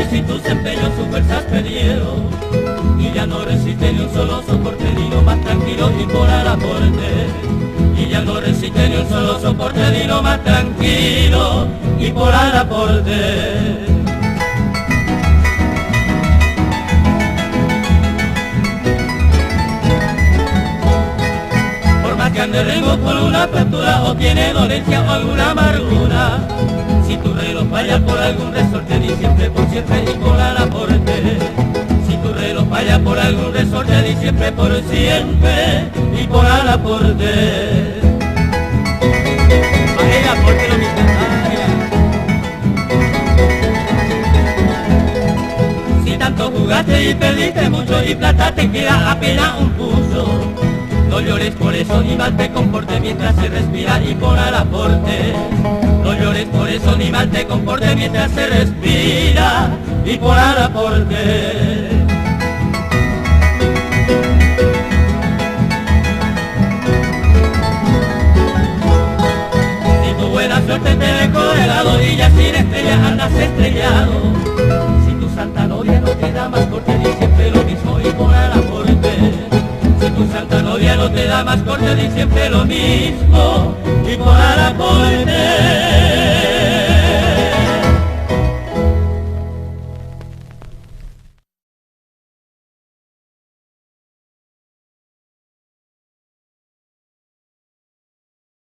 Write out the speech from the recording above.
y si tus empeños sus fuerzas perdieron, y ya no resiste ni un solo soporte, dilo más tranquilo y por al aporte. Y ya no resiste ni un solo soporte, dilo más tranquilo y por al aporte. Que ande ritmo por una fractura o tiene dolencia o alguna amargura, si tu reloj falla por algún resorte, di siempre por siempre y por al aporte. Si tu reloj falla por algún resorte, di siempre por siempre y por al aporte. Para el aporte lo mismo. Si tanto jugaste y perdiste mucho y plata te queda apenas un pulso, no llores por eso ni mal te comporte mientras se respira y por al aporte. No llores por eso ni mal te comporte mientras se respira y por al aporte. Si tu buena suerte te dejó de lado y ya sin estrellas andas estrellado, si tu santa novia no te da más corte, di siempre lo mismo y por al aporte. Si tu santa novia no te da más corte, di siempre lo mismo